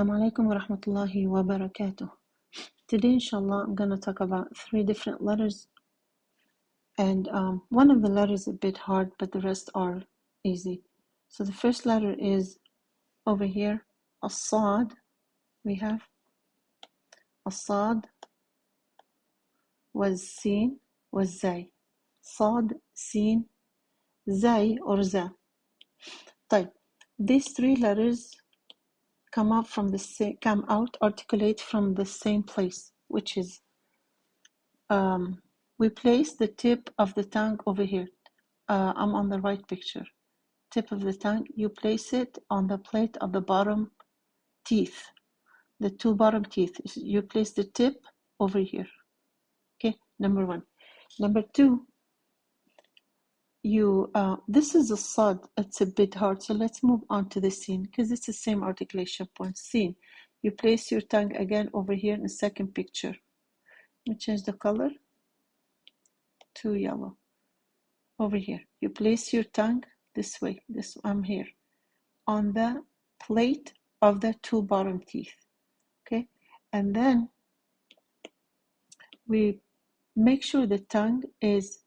Assalamu alaikum wa rahmatullahi wa barakatuh. Today, inshallah, I'm going to talk about 3 different letters, and one of the letters is a bit hard, but the rest are easy. So the first letter is over here, as-sad. We have as-sad, was-sin, was-zay. Sad, sin, zay, or za. طيب. These 3 letters come out, articulate from the same place, which is we place the tip of the tongue over here. I'm on the right picture. Tip of the tongue, you place it on the plate of the bottom teeth, the 2 bottom teeth. You place the tip over here. Okay, number 1. Number 2, this is a sad. It's a bit hard, so let's move on to the sin because it's the same articulation point. Sin. You place your tongue again over here in the second picture. Let me change the color to yellow. Over here, you place your tongue this way. I'm here on the plate of the 2 bottom teeth. Okay, and then we make sure the tongue is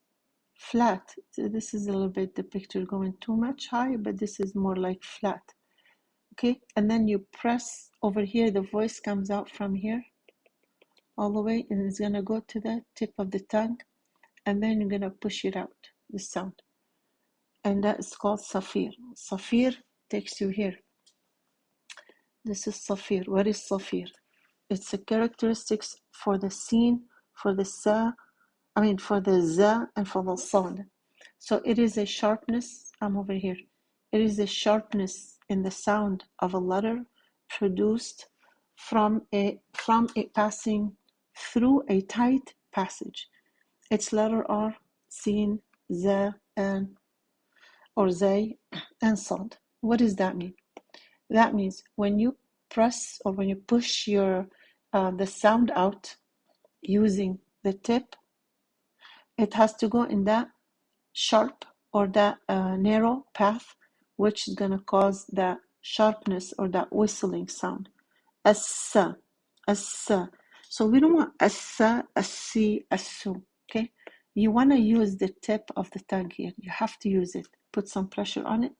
flat. So this is a little bit, the picture going too much high, but this is more like flat. Okay, and then you press over here, the voice comes out from here all the way, and it's gonna go to the tip of the tongue, and then you're gonna push it out, the sound. And that is called Safir. Safir takes you here. This is Safir. What is Safir? It's a characteristics for the sin, for the for the za and for the sad. So it is a sharpness. I'm over here. It is a sharpness in the sound of a letter produced from it passing through a tight passage. Its letter are sin, za, and or zay, and sad. What does that mean? That means when you press or when you push your the sound out using the tip, it has to go in that sharp or that narrow path, which is going to cause that sharpness or that whistling sound. Assa, assa. So we don't want assa, assi, assu. Okay? You want to use the tip of the tongue here. You have to use it. Put some pressure on it.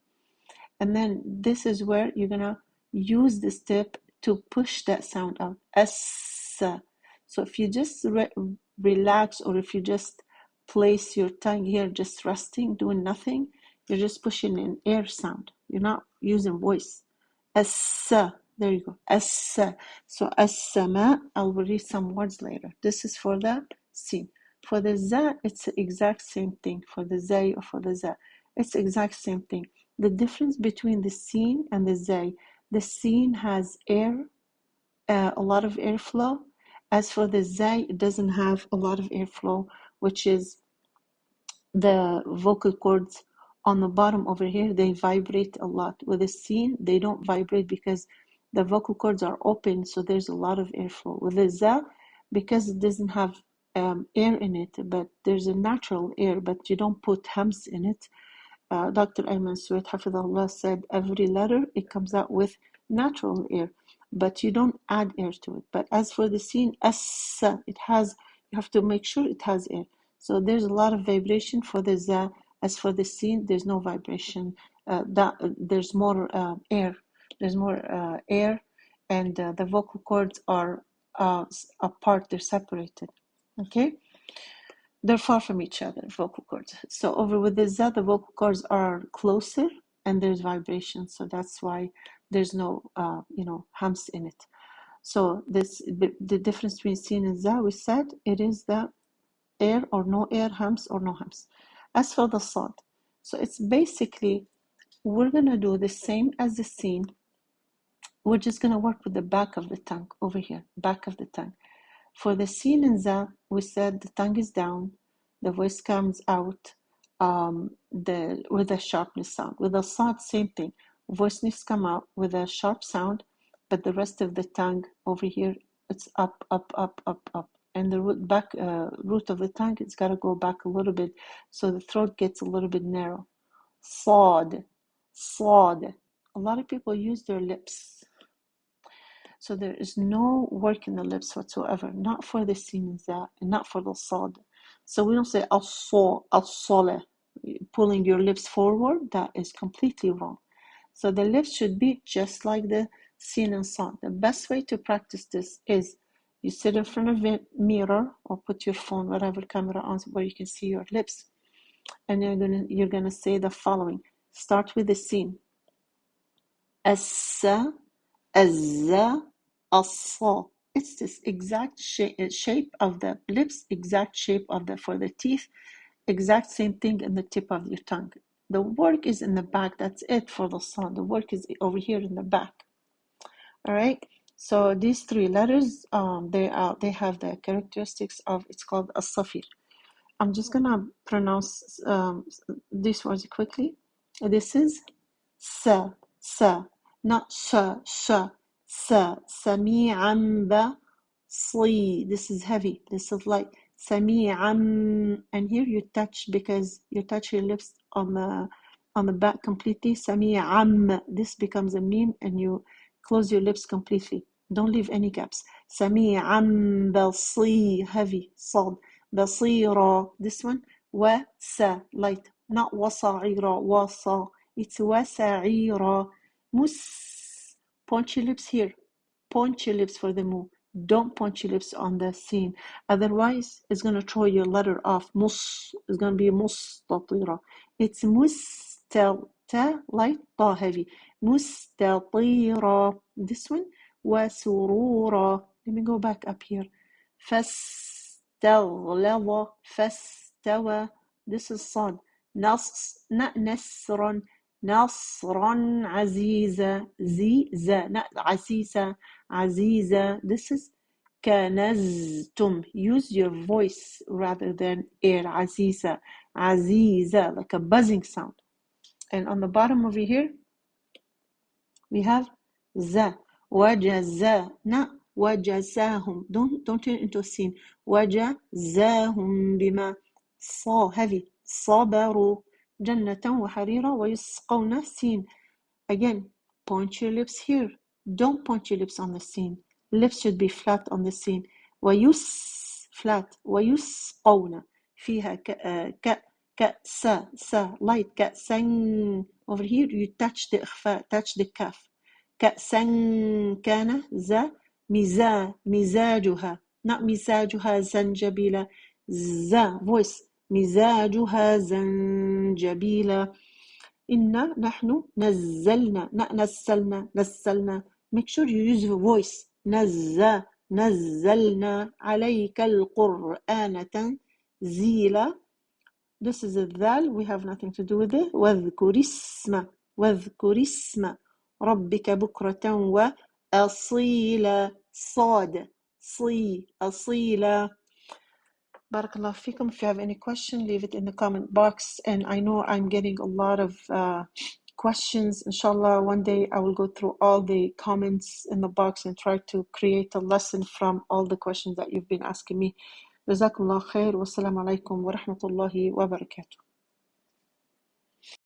And then this is where you're going to use this tip to push that sound out. Assa. So if you just relax, or if you just place your tongue here, just resting, doing nothing, you're just pushing an air sound. You're not using voice. Assa. There you go. Assa. So as-sama, I'll read some words later. This is for the sin. For the za, it's the exact same thing. For the zay or for the za, it's the exact same thing. The difference between the sin and the zay, the sin has air, a lot of airflow. As for the zay, it doesn't have a lot of airflow, which is the vocal cords on the bottom over here, they vibrate a lot. With the sin, they don't vibrate because the vocal cords are open, so there's a lot of airflow. With the za, because it doesn't have air in it, but there's a natural air, but you don't put hums in it. Dr. Ayman Suwaid Hafidhullah said every letter, it comes out with natural air, but you don't add air to it. But as for the sin, it has, you have to make sure it has air. So there's a lot of vibration for the za. As for the sin, there's no vibration. There's more air. There's more air, and the vocal cords are apart. They're separated. Okay. They're far from each other, vocal cords. So over with the za, the vocal cords are closer and there's vibration. So that's why there's no, hums in it. So the difference between sin and za, we said it is the air or no air, hums or no hums. As for the sad, so it's basically, we're going to do the same as the sin. We're just going to work with the back of the tongue over here, back of the tongue. For the sin and za, we said the tongue is down, the voice comes out with a sharpness sound. With the sad, same thing. Voice needs to come out with a sharp sound, but the rest of the tongue over here, it's up, up, up, up, up. And the root of the tongue, it's got to go back a little bit, so the throat gets a little bit narrow. Sad, sad. A lot of people use their lips. So there is no work in the lips whatsoever, not for the sin and za, and not for the sad. So we don't say as-sala, pulling your lips forward. That is completely wrong. So the lips should be just like the sin and sad. The best way to practice this is you sit in front of a mirror or put your phone, whatever camera on, where you can see your lips, and you're gonna say the following. Start with the sin. As-sa, az-za, as-sa. It's this exact shape of the lips, exact shape of the for the teeth, exact same thing in the tip of your tongue. The work is in the back. That's it for the sound. The work is over here in the back. All right. So these three letters, they have the characteristics of, it's called a Safir. I'm just gonna pronounce these words quickly. This is sa, sa, not sha, sha, sa, sami'an ba, sli. This is heavy. This is light. Sami'an, and here you touch because you touch your lips on the back completely. Sami'an. This becomes a meme, and you close your lips completely. Don't leave any gaps. Sami'an basir, heavy, sad. Basira, this one. Wasa, light, not wasa'ira, wasa. It's wasa'ira. Mus, punch your lips here. Punch your lips for the mu. Don't punch your lips on the sin. Otherwise, it's going to throw your letter off. Mus is going to be mustatira. It's mustal, ta, light, ta, heavy. Mustatira. This one. Wasurura. Let me go back up here. فاستغلظ فاستوى. This is صاد. not نصرا. نصرا عزيزا. زيزا, not عزيزا. عزيزا. This is كنزتم. Use your voice rather than air. عزيزا. عزيزا, like a buzzing sound. And on the bottom over here, we have za. وجزا, not وجزاهم. Don't turn it into a sin. وجزاهم بما, صا, heavy. صبروا جنة وحريرا ويسقون sin. Again, point your lips here. Don't point your lips on the sin. Lips should be flat on the sin. ويس, flat. ويسقون فيها كأسا, sa, light. كأسا. Over here you touch the إخفاء, touch the kaf. كأسا كان ذا مزاجها, not مزاجها زنجبيلا. ذا, voice. مزاجها زنجبيلا. إنا نحن نزلنا, not نزلنا. Make sure you use your voice. نزلنا عليك القرآن تنزيلا. This is a dhal. We have nothing to do with it. واذكر اسم ربك بكرة وأصيلا. صاد, صي, أصيلا. Barakallah fikum. If you have any question, leave it in the comment box. And I know I'm getting a lot of questions. Inshallah, one day I will go through all the comments in the box and try to create a lesson from all the questions that you've been asking me. Jazakumullah khair. Wassalamu alaikum wa rahmatullahi wa barakatuh.